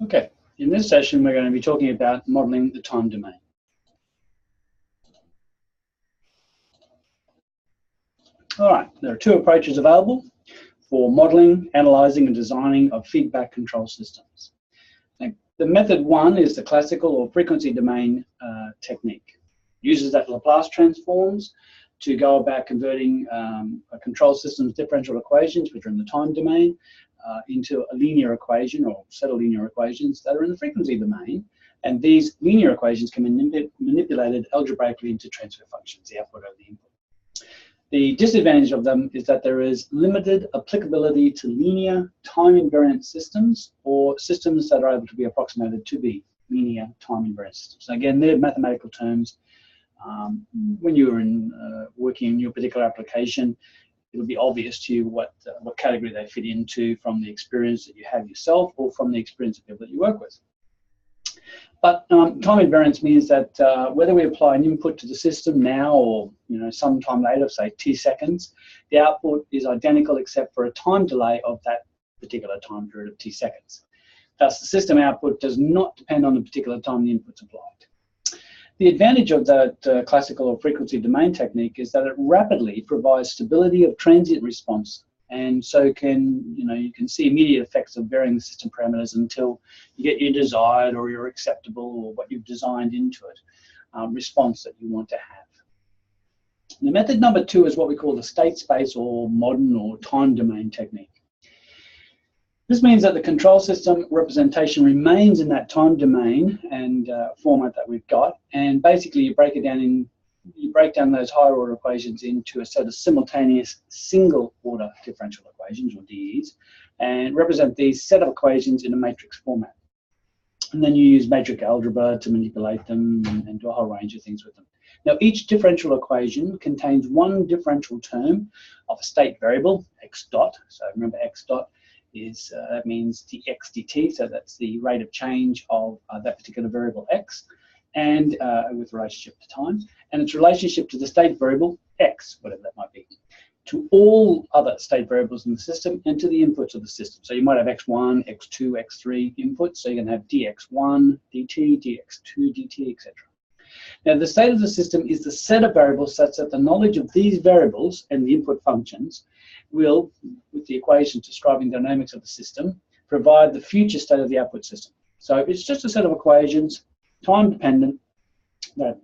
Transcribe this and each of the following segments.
Okay, in this session we're going to be talking about modeling the time domain. All right, there are two approaches available for modeling, analyzing and designing of feedback control systems. The method one is the classical or frequency domain technique. Uses that Laplace transforms to go about converting a control system's differential equations, which are in the time domain, into a linear equation or set of linear equations that are in the frequency domain. And these linear equations can be manipulated algebraically into transfer functions, the output of the input. The disadvantage of them is that there is limited applicability to linear time invariant systems or systems that are able to be approximated to be linear time invariant systems. So again, they're mathematical terms. When you're working in your particular application, it'll be obvious to you what category they fit into from the experience that you have yourself or from the experience of people that you work with. But time invariance means that whether we apply an input to the system now or sometime later, say t seconds, the output is identical except for a time delay of that particular time period of t seconds. Thus, the system output does not depend on the particular time the input's applied. The advantage of that classical or frequency domain technique is that it rapidly provides stability of transient response, and so you can see immediate effects of varying the system parameters until you get your desired or your acceptable or what you've designed into it response that you want to have. The method number two is what we call the state space or modern or time domain technique. This means that the control system representation remains in that time domain and format that we've got, and basically you break down those higher order equations into a set of simultaneous single order differential equations or DEs and represent these set of equations in a matrix format. And then you use matrix algebra to manipulate them and do a whole range of things with them. Now, each differential equation contains one differential term of a state variable, x dot. So remember, x dot is that means dx dt, so that's the rate of change of that particular variable x, and with relationship to time, and its relationship to the state variable x, whatever that might be, to all other state variables in the system and to the inputs of the system. So you might have x1, x2, x3 inputs, so you can have dx1 dt, dx2 dt, etc. Now, the state of the system is the set of variables such that the knowledge of these variables and the input functions will, with the equations describing the dynamics of the system, provide the future state of the output system. So it's just a set of equations, time dependent, that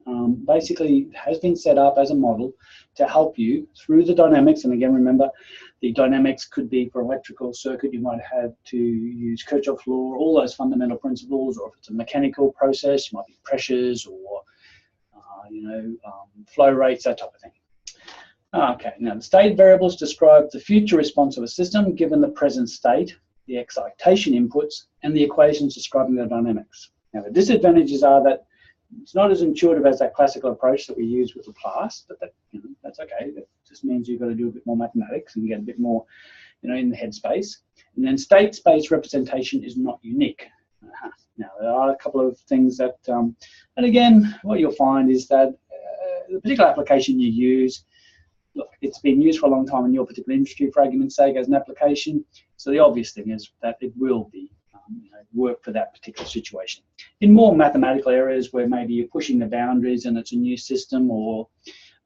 basically has been set up as a model to help you through the dynamics. And again, remember, the dynamics could be for electrical circuit, you might have to use Kirchhoff's law, all those fundamental principles, or if it's a mechanical process, it might be pressures or flow rates, that type of thing. Okay, now the state variables describe the future response of a system given the present state, the excitation inputs, and the equations describing the dynamics. Now the disadvantages are that it's not as intuitive as that classical approach that we use with Laplace, but that's okay. That just means you've got to do a bit more mathematics and get a bit more, in the headspace. And then state space representation is not unique. Now there are a couple of things that, and again, what you'll find is that the particular application you use, look, it's been used for a long time in your particular industry, for argument's sake, as an application. So the obvious thing is that it will be work for that particular situation. In more mathematical areas where maybe you're pushing the boundaries and it's a new system, or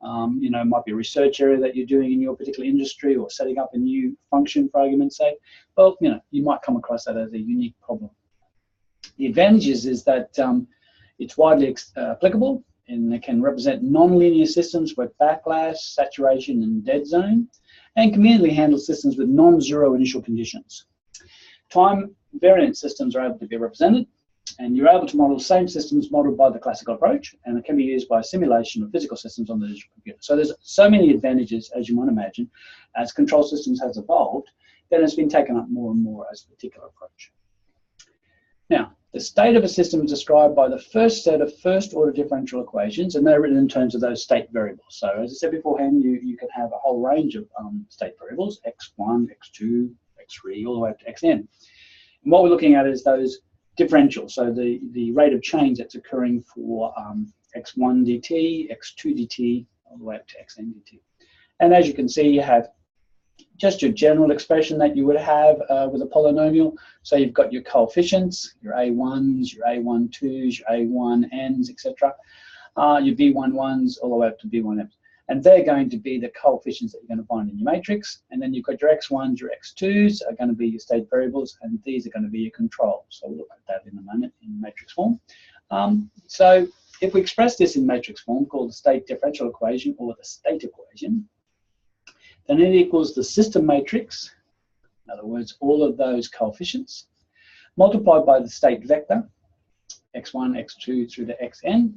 it might be a research area that you're doing in your particular industry, or setting up a new function, for argument's sake, well, you might come across that as a unique problem. The advantages is that it's widely applicable, and it can represent non-linear systems with backlash, saturation, and dead zone, and conveniently handle systems with non-zero initial conditions. Time variant systems are able to be represented, and you're able to model the same systems modeled by the classical approach, and it can be used by simulation of physical systems on the digital computer. So there's so many advantages, as you might imagine, as control systems has evolved, that it's been taken up more and more as a particular approach. Now, the state of a system is described by the first set of first-order differential equations, and they're written in terms of those state variables. So, as I said beforehand, you can have a whole range of state variables, x1, x2, x3, all the way up to xn. And what we're looking at is those differentials, so the rate of change that's occurring for x1 dt, x2 dt, all the way up to xn dt. And as you can see, you have just your general expression that you would have with a polynomial. So you've got your coefficients, your A1s, your A12s, your A1n's, etc. Your B11s all the way up to B1m's. And they're going to be the coefficients that you're going to find in your matrix. And then you've got your X1s, your X2s are going to be your state variables, and these are going to be your controls. So we'll look at that in a moment in matrix form. So if we express this in matrix form, called the state differential equation or the state equation, then it equals the system matrix, in other words, all of those coefficients, multiplied by the state vector, x1, x2 through to xn,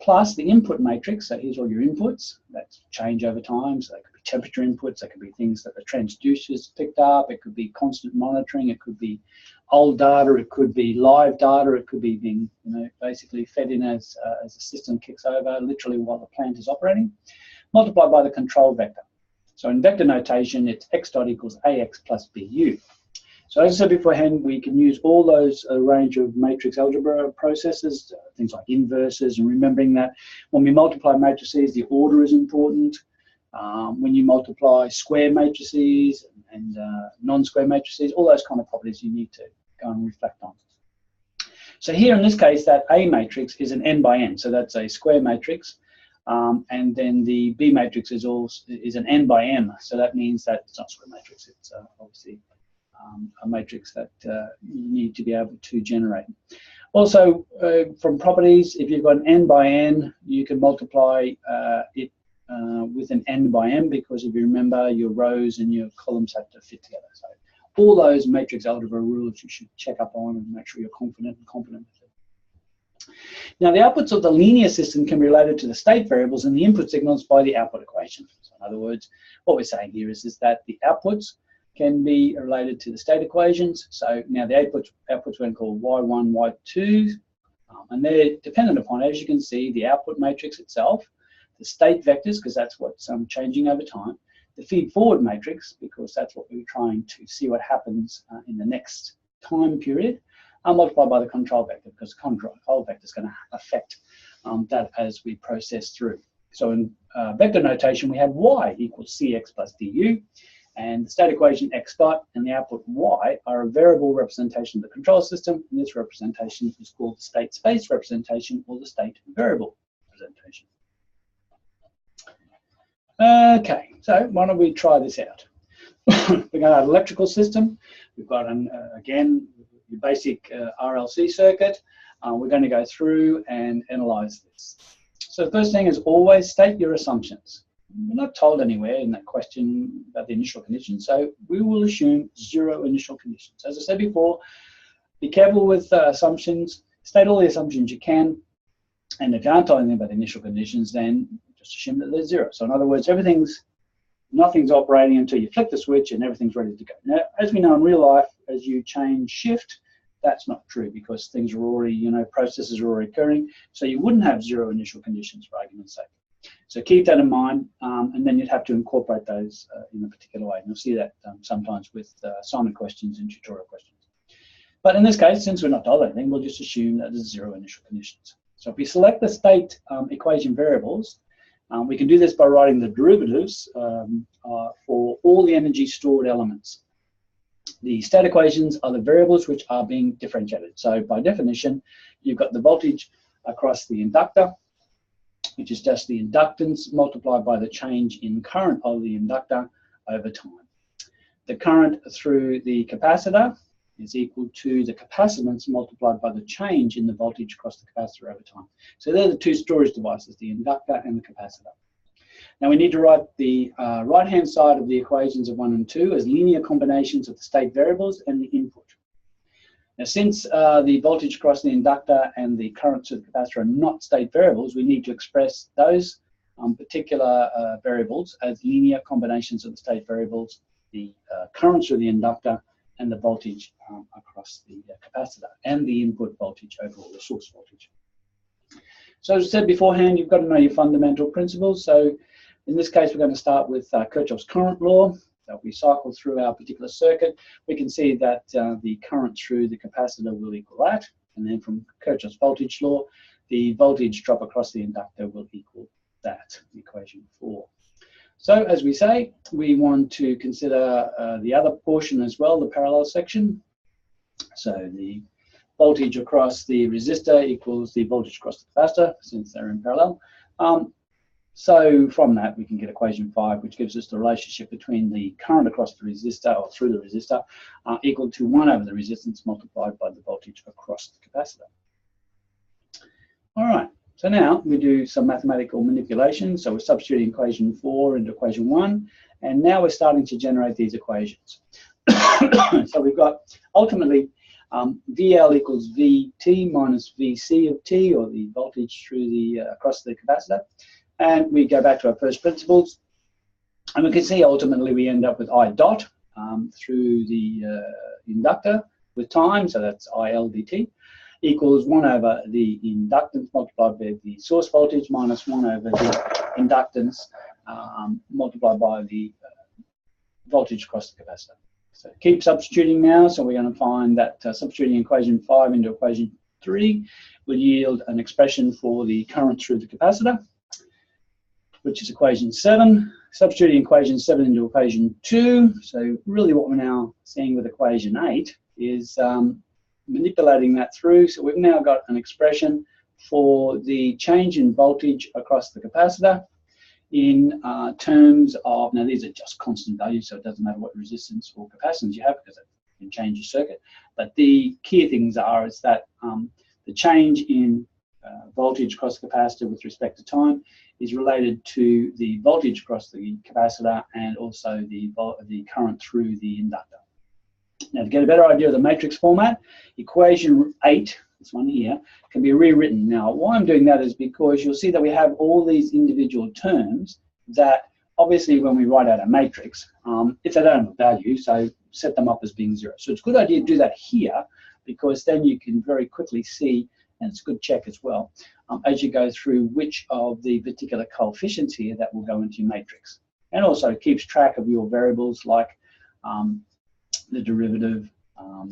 plus the input matrix. So here's all your inputs that change over time. So they could be temperature inputs, they could be things that the transducers picked up, it could be constant monitoring, it could be old data, it could be live data, it could be being, basically fed in as the system kicks over, literally while the plant is operating, multiplied by the control vector. So in vector notation, it's x dot equals ax plus bu. So as I said beforehand, we can use all those range of matrix algebra processes, things like inverses, and remembering that when we multiply matrices, the order is important. When you multiply square matrices and non-square matrices, all those kind of properties you need to go and reflect on. So here in this case, that A matrix is an n by n, so that's a square matrix. And then the B matrix is an n by m, so that means that it's not a square matrix, it's obviously a matrix that you need to be able to generate. Also, from properties, if you've got an n by n, you can multiply it with an n by m, because if you remember, your rows and your columns have to fit together. So all those matrix algebra rules you should check up on and make sure you're confident and competent with it. Now, the outputs of the linear system can be related to the state variables and the input signals by the output equation. So in other words, what we're saying here is that the outputs can be related to the state equations. So now the outputs we're going to call y1, y2, and they're dependent upon, as you can see, the output matrix itself, the state vectors, because that's what's changing over time, the feed-forward matrix, because that's what we're trying to see what happens in the next time period, multiplied by the control vector, because the control vector is going to affect that as we process through. So in vector notation, we have y equals cx plus du, and the state equation x dot and the output y are a variable representation of the control system, and this representation is called the state space representation or the state variable representation. Okay, so why don't we try this out? We've got an electrical system, we've got, again, your basic RLC circuit. We're going to go through and analyze this. So the first thing is always state your assumptions. We're not told anywhere in that question about the initial conditions, so we will assume 0 initial conditions. As I said before, be careful with assumptions, state all the assumptions you can, and if you aren't told anything about the initial conditions, then just assume that they're 0. So in other words, nothing's operating until you flick the switch and everything's ready to go. Now, as we know in real life, as you change shift, that's not true, because things are already, processes are already occurring, so you wouldn't have 0 initial conditions, for argument's sake. So keep that in mind, and then you'd have to incorporate those in a particular way. And you'll see that sometimes with assignment questions and tutorial questions. But in this case, since we're not told anything, we'll just assume that there's 0 initial conditions. So if we select the state equation variables, we can do this by writing the derivatives for all the energy stored elements. The state equations are the variables which are being differentiated. So by definition, you've got the voltage across the inductor, which is just the inductance multiplied by the change in current of the inductor over time. The current through the capacitor is equal to the capacitance multiplied by the change in the voltage across the capacitor over time. So they're the two storage devices, the inductor and the capacitor. Now we need to write the right-hand side of the equations of 1 and 2 as linear combinations of the state variables and the input. Now, since the voltage across the inductor and the current through the capacitor are not state variables, we need to express those particular variables as linear combinations of the state variables, the current through the inductor, and the voltage across the capacitor, and the input voltage overall, the source voltage. So as I said beforehand, you've got to know your fundamental principles. So in this case, we're going to start with Kirchhoff's current law. So if we cycle through our particular circuit, we can see that the current through the capacitor will equal that. And then from Kirchhoff's voltage law, the voltage drop across the inductor will equal that, equation 4. So as we say, we want to consider the other portion as well, the parallel section. So the voltage across the resistor equals the voltage across the capacitor, since they're in parallel. So from that, we can get equation 5, which gives us the relationship between the current across the resistor or through the resistor equal to 1 over the resistance multiplied by the voltage across the capacitor. All right, so now we do some mathematical manipulation. So we're substituting equation 4 into equation 1, and now we're starting to generate these equations. So we've got ultimately VL equals VT minus VC of T, or the voltage through the across the capacitor. And we go back to our first principles, and we can see ultimately we end up with I dot through the inductor with time, so that's IL dt, equals 1 over the inductance multiplied by the source voltage minus 1 over the inductance multiplied by the voltage across the capacitor. So keep substituting now, so we're going to find that substituting equation 5 into equation 3 will yield an expression for the current through the capacitor, which is equation 7. Substituting equation 7 into equation 2. So really what we're now seeing with equation 8 is manipulating that through. So we've now got an expression for the change in voltage across the capacitor in terms of, now these are just constant values, so it doesn't matter what resistance or capacitance you have because it can change your circuit. But the key things are is that the change in voltage across the capacitor with respect to time is related to the voltage across the capacitor and also the current through the inductor. Now, to get a better idea of the matrix format, equation 8, this one here, can be rewritten. Now, why I'm doing that is because you'll see that we have all these individual terms that obviously when we write out a matrix, if they don't have a value, so set them up as being 0. So it's a good idea to do that here because then you can very quickly see, and it's a good check as well, as you go through which of the particular coefficients here that will go into your matrix. And also keeps track of your variables like the derivative,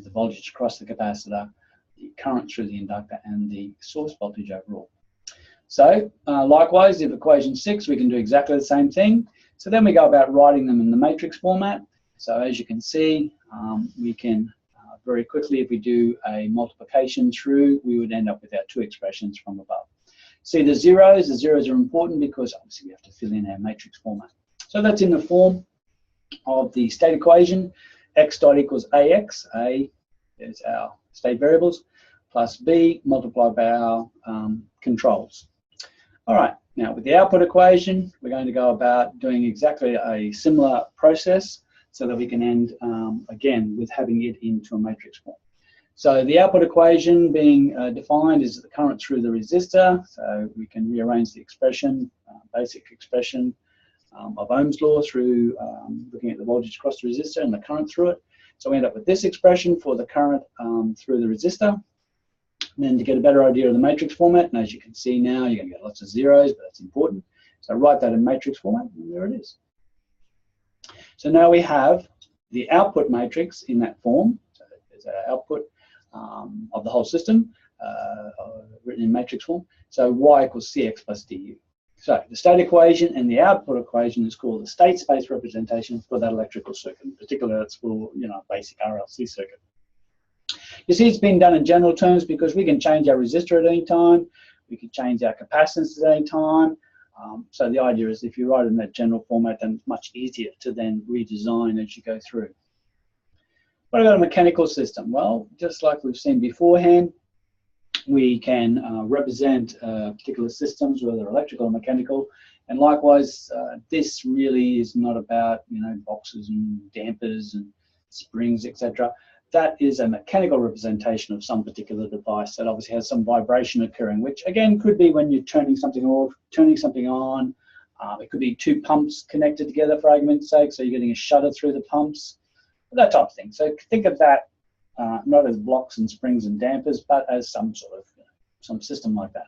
the voltage across the capacitor, the current through the inductor, and the source voltage overall. So likewise, if equation 6, we can do exactly the same thing. So then we go about writing them in the matrix format. So as you can see, we can very quickly, if we do a multiplication through, we would end up with our 2 expressions from above. See the zeros are important because obviously we have to fill in our matrix format. So that's in the form of the state equation. X dot equals AX, A is our state variables, plus B multiplied by our controls. All right, now with the output equation, we're going to go about doing exactly a similar process so that we can end again with having it into a matrix form. So the output equation being defined is the current through the resistor. So we can rearrange the expression, basic expression of Ohm's law through looking at the voltage across the resistor and the current through it. So we end up with this expression for the current through the resistor. And then to get a better idea of the matrix format, and as you can see now, you're going to get lots of zeros, but that's important. So write that in matrix format, and there it is. So now we have the output matrix in that form. So there's our output of the whole system written in matrix form. So Y equals CX plus DU. So the state equation and the output equation is called the state space representation for that electrical circuit. In particular, it's for basic RLC circuit. You see, it's been done in general terms because we can change our resistor at any time. We can change our capacitance at any time. So the idea is if you write it in that general format, then it's much easier to then redesign as you go through. What about a mechanical system? Well, just like we've seen beforehand, we can represent particular systems, whether electrical or mechanical. And likewise, this really is not about boxes and dampers and springs, etc. That is a mechanical representation of some particular device that obviously has some vibration occurring, which again could be when you're turning something off, turning something on. It could be 2 pumps connected together for argument's sake, so you're getting a shudder through the pumps, that type of thing. So think of that not as blocks and springs and dampers, but as some sort of some system like that.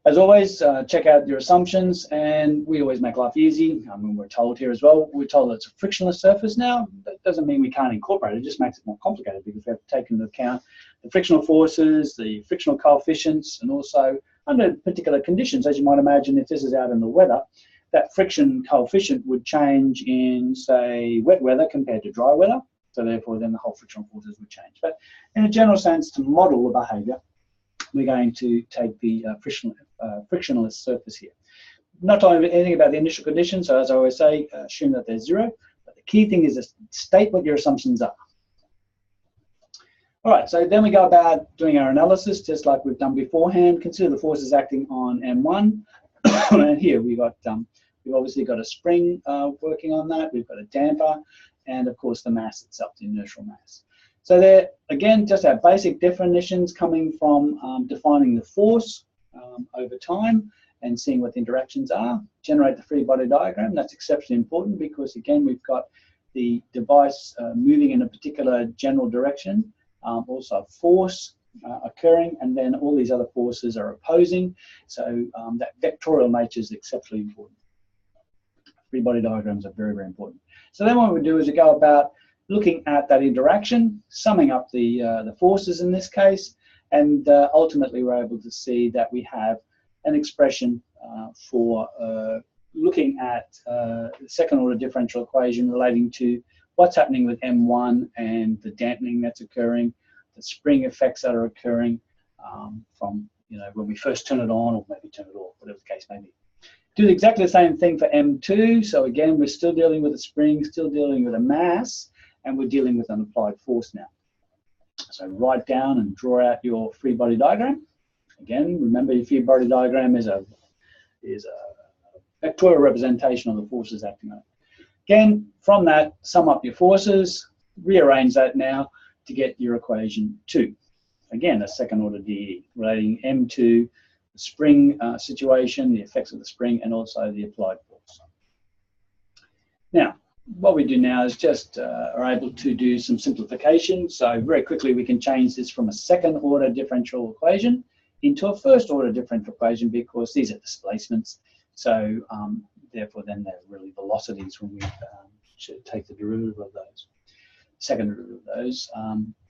As always, check out your assumptions, and we always make life easy. I mean, we're told here as well, we're told it's a frictionless surface now. That doesn't mean we can't incorporate it, it just makes it more complicated because we have to take into account the frictional forces, the frictional coefficients, and also under particular conditions, as you might imagine, if this is out in the weather, that friction coefficient would change in, say, wet weather compared to dry weather. So therefore, then the whole frictional forces would change. But in a general sense, to model the behaviour, we're going to take the frictionless surface here. Not telling anything about the initial conditions, so as I always say, assume that they're 0. But the key thing is to state what your assumptions are. All right, so then we go about doing our analysis, just like we've done beforehand. Consider the forces acting on M1. And here we've obviously got a spring working on that. We've got a damper, and of course the mass itself, the inertial mass. So there, again, just our basic definitions coming from defining the force over time and seeing what the interactions are. Generate the free body diagram. That's exceptionally important because, again, we've got the device moving in a particular general direction, also force occurring, and then all these other forces are opposing. So that vectorial nature is exceptionally important. Free body diagrams are very, very important. So then what we do is we go about looking at that interaction, summing up the forces in this case, and ultimately we're able to see that we have an expression for looking at the second order differential equation relating to what's happening with M1 and the dampening that's occurring, the spring effects that are occurring from, when we first turn it on or maybe turn it off, whatever the case may be. Do exactly the same thing for M2. So again, we're still dealing with a spring, still dealing with a mass, and we're dealing with an applied force now. So write down and draw out your free body diagram. Again, remember your free body diagram is a vectorial representation of the forces acting on it. Again, from that, sum up your forces, rearrange that now to get your equation 2. Again, a second order DE relating M2, the spring situation, the effects of the spring, and also the applied force. Now, what we do now is just are able to do some simplification. So very quickly we can change this from a second order differential equation into a first order differential equation because these are displacements. So therefore then they're really velocities when we should take the derivative of those. Second derivative of those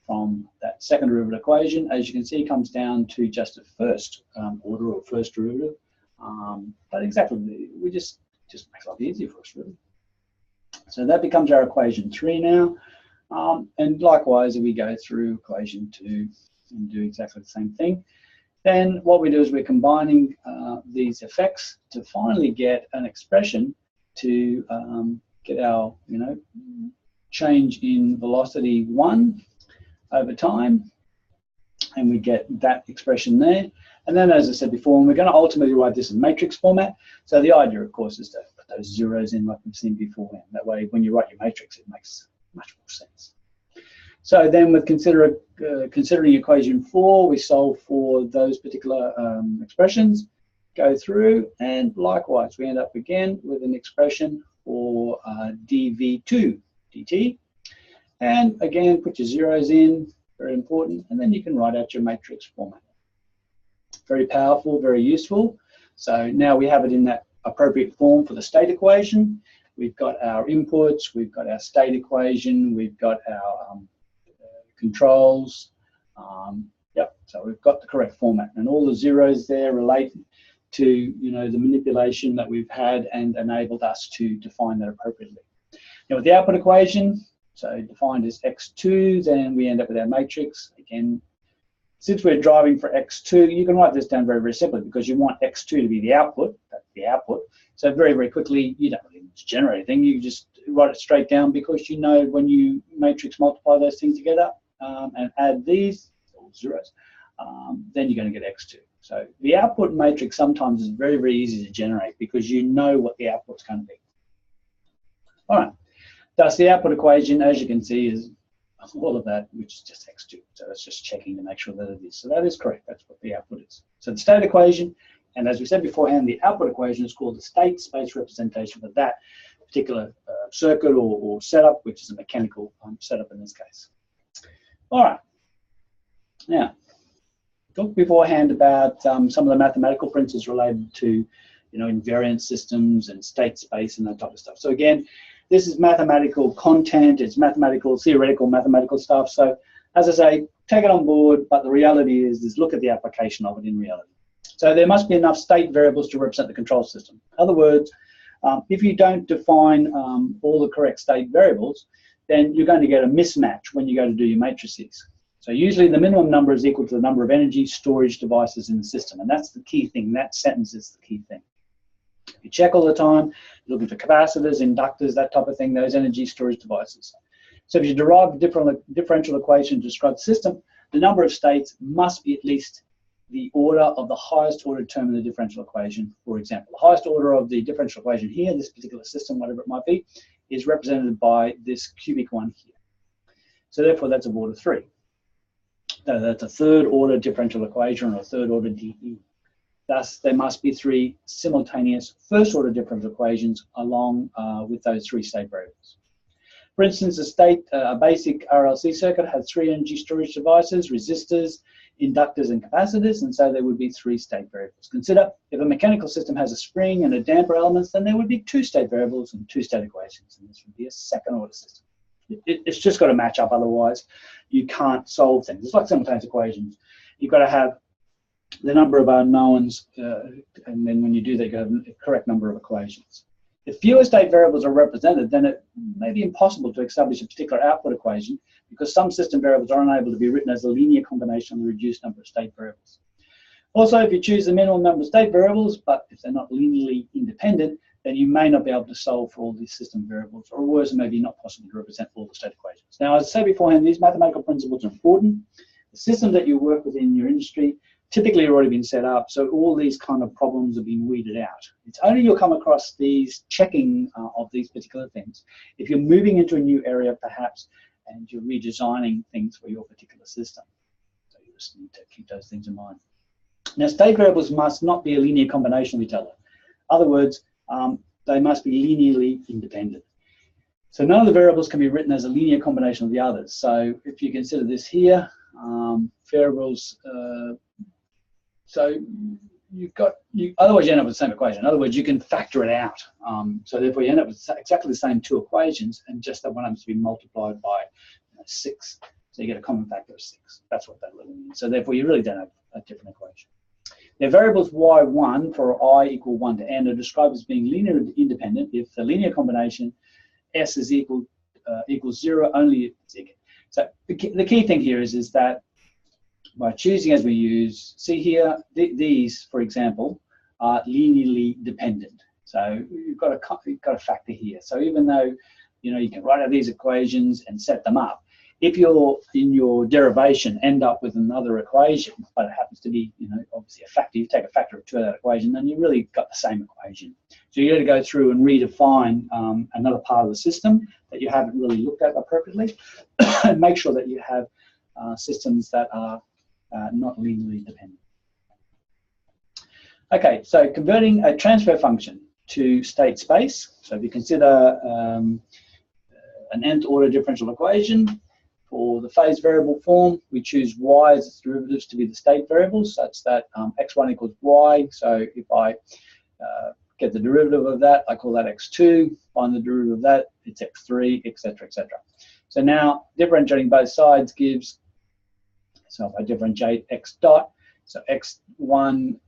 from that second derivative equation, as you can see, comes down to just a first order or first derivative. But exactly, we just makes life easier for us, really. So that becomes our equation 3 now. And likewise, if we go through equation 2 and do exactly the same thing, then what we do is we're combining these effects to finally get an expression to get our, change in velocity 1 over time. And we get that expression there. And then, as I said before, we're going to ultimately write this in matrix format. So the idea, of course, is to put those zeros in like we've seen beforehand. That way, when you write your matrix, it makes much more sense. So then with considering equation 4, we solve for those particular expressions, go through, and likewise, we end up again with an expression for dv2 dt. And again, put your zeros in, very important, and then you can write out your matrix format. Very powerful, very useful. So now we have it in that appropriate form for the state equation. We've got our inputs, we've got our state equation, we've got our controls. So we've got the correct format, and all the zeros there relate to the manipulation that we've had and enabled us to define that appropriately. Now with the output equation, so defined as x2, then we end up with our matrix. Again, since we're driving for x2, you can write this down very, very simply because you want x2 to be the output. That's the output. So very, very quickly, you don't really need to generate anything. You just write it straight down because when you matrix multiply those things together and add these, all zeros, then you're going to get x2. So the output matrix sometimes is very, very easy to generate because you know what the output's going to be. All right. Thus, the output equation, as you can see, is all of that, which is just x2. So that's just checking to make sure that it is. So that is correct. That's what the output is. So the state equation, and as we said beforehand, the output equation is called the state space representation for that particular circuit or setup, which is a mechanical setup in this case. All right. Now, talked beforehand about some of the mathematical principles related to, invariant systems and state space and that type of stuff. So again, this is mathematical content, it's theoretical mathematical stuff. So as I say, take it on board, but the reality is look at the application of it in reality. So there must be enough state variables to represent the control system. In other words, If you don't define all the correct state variables, then you're going to get a mismatch when you go to do your matrices. So usually the minimum number is equal to the number of energy storage devices in the system, and that's the key thing. That sentence is the key thing. You check all the time, you're looking for capacitors, inductors, that type of thing, those energy storage devices. So if you derive a differential equation to describe the system, the number of states must be at least the order of the highest order term in the differential equation. For example, the highest order of the differential equation here, this particular system, whatever it might be, is represented by this cubic one here. So therefore, that's of order 3. So that's a third order differential equation, or a third order DE. Thus, there must be 3 simultaneous first order differential equations along with those 3 state variables. For instance, a basic RLC circuit has 3 energy storage devices, resistors, inductors, and capacitors, and so there would be 3 state variables. Consider if a mechanical system has a spring and a damper elements, then there would be 2 state variables and 2 state equations, and this would be a second order system. It's just got to match up, otherwise you can't solve things. It's like simultaneous equations. You've got to have the number of unknowns, and then when you do that, you have a correct number of equations. If fewer state variables are represented, then it may be impossible to establish a particular output equation, because some system variables are unable to be written as a linear combination of the reduced number of state variables. Also, if you choose the minimum number of state variables, but if they're not linearly independent, then you may not be able to solve for all these system variables, or worse, it may be not possible to represent all the state equations. Now, as I said beforehand, these mathematical principles are important. The systems that you work with in your industry typically have already been set up, so all these kind of problems have been weeded out. It's only you'll come across these checking of these particular things if you're moving into a new area, perhaps, and you're redesigning things for your particular system. So you just need to keep those things in mind. Now, state variables must not be a linear combination of each other. In other words, they must be linearly independent. So none of the variables can be written as a linear combination of the others. So if you consider this here, variables, so otherwise you end up with the same equation. In other words, you can factor it out. So therefore you end up with exactly the same 2 equations, and just that one happens to be multiplied by 6. So you get a common factor of 6. That's what that really means. So therefore you really don't have a different equation. Now, variables y1 for I equal 1 to n are described as being linearly independent if the linear combination s is equals 0 only if it's equal. So the key thing here is that by choosing as we use, see here, these, for example, are linearly dependent. So you've got a factor here. So even though you can write out these equations and set them up, if you're in your derivation end up with another equation, but it happens to be obviously a factor, you take a factor of 2 of that equation, then you really got the same equation. So you got to go through and redefine another part of the system that you haven't really looked at appropriately, and make sure that you have systems that are not linearly dependent. Okay, so converting a transfer function to state space. So if you consider an nth order differential equation, for the phase variable form, we choose y as its derivatives to be the state variables, such that x1 equals y. So if I get the derivative of that, I call that x2. Find the derivative of that, it's x3, etc., etc. So now differentiating both sides gives, so if I differentiate x dot, so x1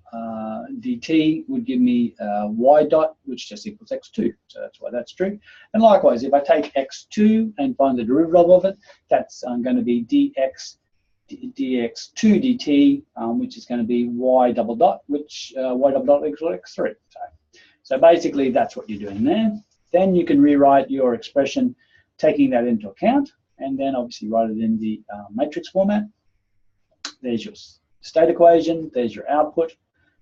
dt would give me y dot, which just equals x2. So that's why that's true. And likewise, if I take x2 and find the derivative of it, that's going to be dx2 dt, which is going to be y double dot, which y double dot equals x3. So basically, that's what you're doing there. Then you can rewrite your expression taking that into account, and then obviously write it in the matrix format. There's your state equation, there's your output.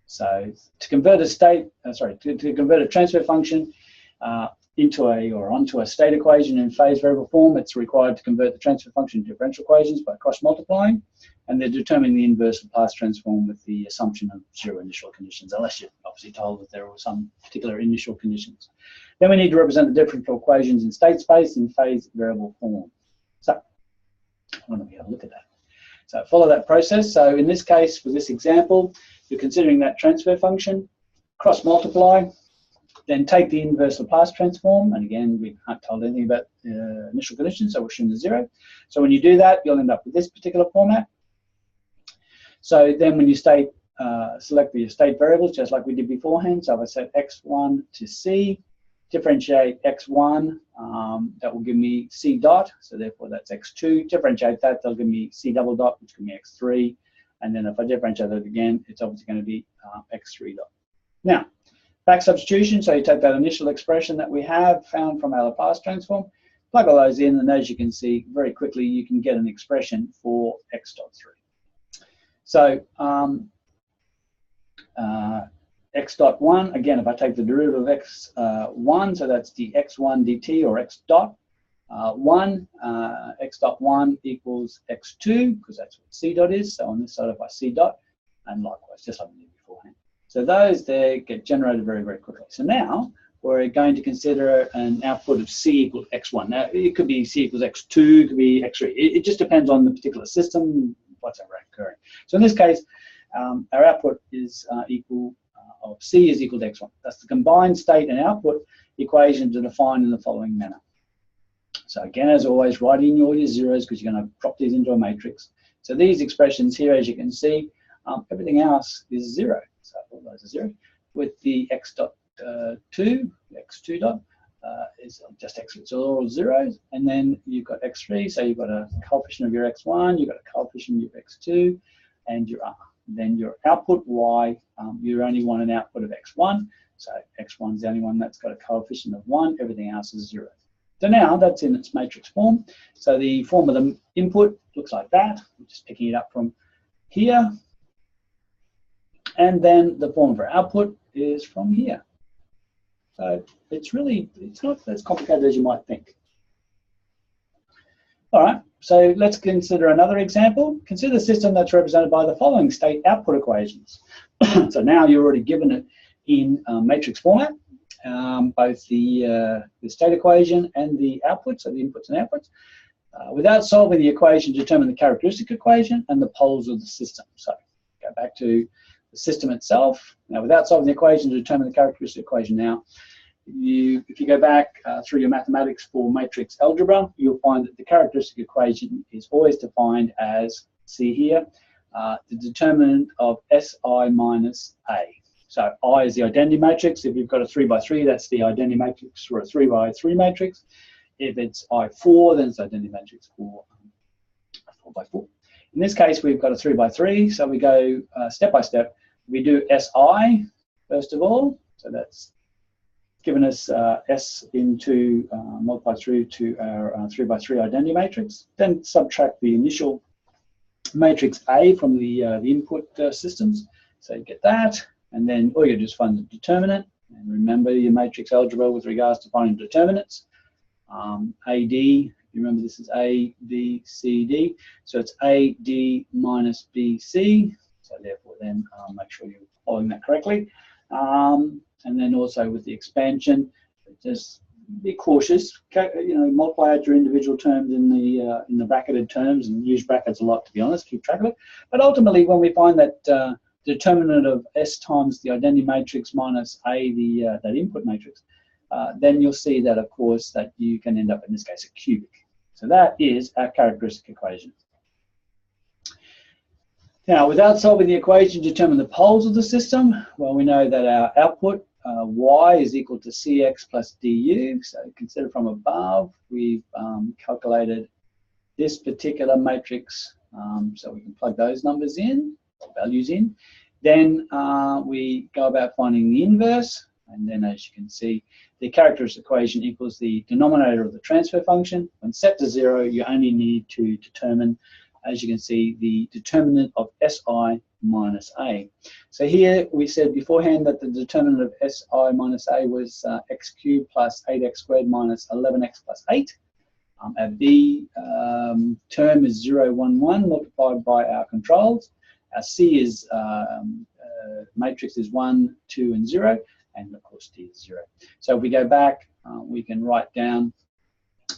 So to convert to convert a transfer function onto a state equation in phase variable form, it's required to convert the transfer function to differential equations by cross multiplying, and then determining the inverse Laplace transform with the assumption of 0 initial conditions, unless you're obviously told that there were some particular initial conditions. Then we need to represent the differential equations in state space in phase variable form. So why don't we have a look at that? So follow that process. So in this case, for this example, you're considering that transfer function, cross multiply, then take the inverse Laplace transform, and again, we aren't told anything about initial conditions, so we'll assume the 0. So when you do that, you'll end up with this particular format. So then when you select your state variables, just like we did beforehand, so if I set x1 to c, differentiate x1, that will give me c dot, so therefore that's x2. Differentiate that, that'll give me c double dot, which will give me x3. And then if I differentiate that again, it's obviously going to be x3 dot. Now, back substitution, so you take that initial expression that we have found from our Laplace transform, plug all those in, and as you can see, very quickly you can get an expression for x dot 3. So x dot 1, again, if I take the derivative of x1, so that's the x1 dt, or x dot 1, x dot 1 equals x2, because that's what c dot is. So on this side, if I c dot, and likewise, just like we did beforehand. So those there get generated very, very quickly. So now we're going to consider an output of c equals x1. Now, it could be c equals x2, it could be x3. It just depends on the particular system, what's occurring. So in this case, our output is equal of c is equal to x1. That's the combined state and output equation to define in the following manner. So again, as always, write in all your zeros because you're going to drop these into a matrix. So these expressions here, as you can see, everything else is 0. So all those are 0. With the x dot 2, x2 dot is just x, it's all zeros. And then you've got x3, so you've got a coefficient of your x1, you've got a coefficient of your x2, and your r. Then your output y, you only want an output of x1. So x1 is the only one that's got a coefficient of 1. Everything else is 0. So now that's in its matrix form. So the form of the input looks like that. I'm just picking it up from here. And then the form of our output is from here. So it's not as complicated as you might think. All right, so let's consider another example. Consider a system that's represented by the following state output equations. So now you're already given it in matrix format, both the state equation and the output, so the inputs and outputs. Without solving the equation, determine the characteristic equation and the poles of the system. So go back to the system itself. Now, without solving the equation, determine the characteristic equation. Now, if you go back through your mathematics for matrix algebra, you'll find that the characteristic equation is always defined as, see here, the determinant of Si minus A. So I is the identity matrix. If you've got a 3 by 3, that's the identity matrix for a 3 by 3 matrix. If it's I4, then it's identity matrix for a 4 by 4. In this case, we've got a 3 by 3, so we go step by step. We do Si first of all, so that's given us S into multiplied through to our 3 by 3 identity matrix. Then subtract the initial matrix A from the input systems. So you get that, and then all you do is find the determinant. And remember your matrix algebra with regards to finding determinants. AD, you remember this is A, B, C, D. So it's AD minus BC. So therefore then make sure you're following that correctly. And then also with the expansion, just be cautious. Multiply out your individual terms in the bracketed terms, and use brackets a lot, to be honest. Keep track of it. But ultimately, when we find that determinant of S times the identity matrix minus A, that input matrix, then you'll see that, of course, that you can end up, in this case, a cubic. So that is our characteristic equation. Now, without solving the equation, determine the poles of the system. Well, we know that our output, y, is equal to cx plus du. So consider from above, we've calculated this particular matrix, so we can plug those numbers in, or values in. Then we go about finding the inverse, and then as you can see, the characteristic equation equals the denominator of the transfer function. When set to 0, you only need to determine, as you can see, the determinant of Si minus A. So here we said beforehand that the determinant of Si minus A was x cubed plus 8x squared minus 11x plus 8. Our B term is 0, 1, 1 multiplied by our controls. Our C is matrix is 1, 2, and 0, and of course D is 0. So if we go back, we can write down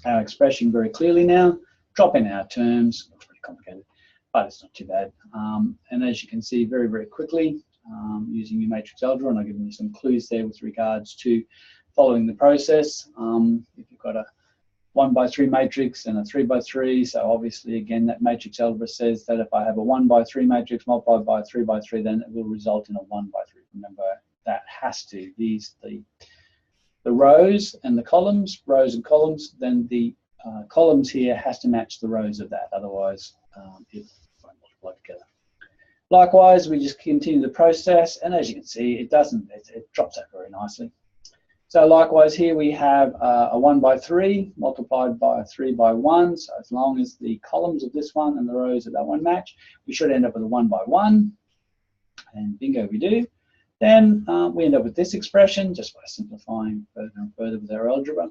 our expression very clearly now, drop in our terms. It's pretty complicated, but it's not too bad. And as you can see very, very quickly, using your matrix algebra, and I've given you some clues there with regards to following the process. If you've got a 1 by 3 matrix and a 3 by 3, so obviously again that matrix algebra says that if I have a 1 by 3 matrix multiplied by a 3 by 3, then it will result in a 1 by 3. Remember, that has to, the the rows and the columns, then the columns here has to match the rows of that, otherwise it won't multiply together. Likewise, we just continue the process, and as you can see, it drops out very nicely. So likewise here we have a 1 by 3 multiplied by a 3 by 1. So as long as the columns of this one and the rows of that one match, we should end up with a 1 by 1. And bingo we do. Then we end up with this expression just by simplifying further and further with our algebra.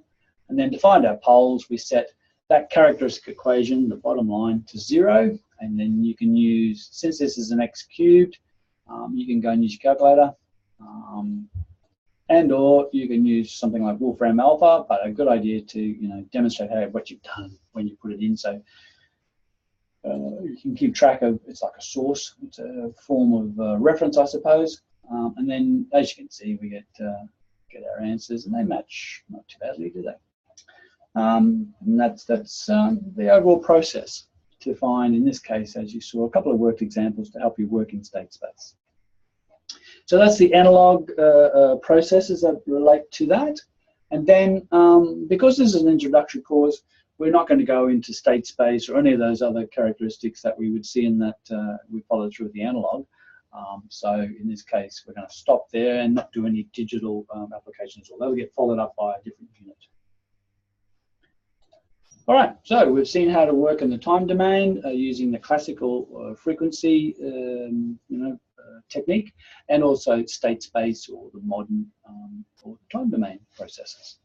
And then to find our poles, we set that characteristic equation, the bottom line, to 0. And then you can use, since this is an x cubed, you can go and use your calculator. And or you can use something like Wolfram Alpha, but a good idea to demonstrate what you've done when you put it in. So you can keep track of, it's like a source, it's a form of reference, I suppose. And then as you can see, we get our answers, and they match not too badly, do they? And that's the overall process to find, in this case, as you saw, a couple of worked examples to help you work in state space. So that's the analog processes that relate to that. And then because this is an introductory course, we're not going to go into state space or any of those other characteristics that we would see in that we follow through with the analog. So in this case, we're going to stop there and not do any digital applications, although we get followed up by a different unit. All right, so we've seen how to work in the time domain using the classical frequency technique, and also state space or the modern or the time domain processes.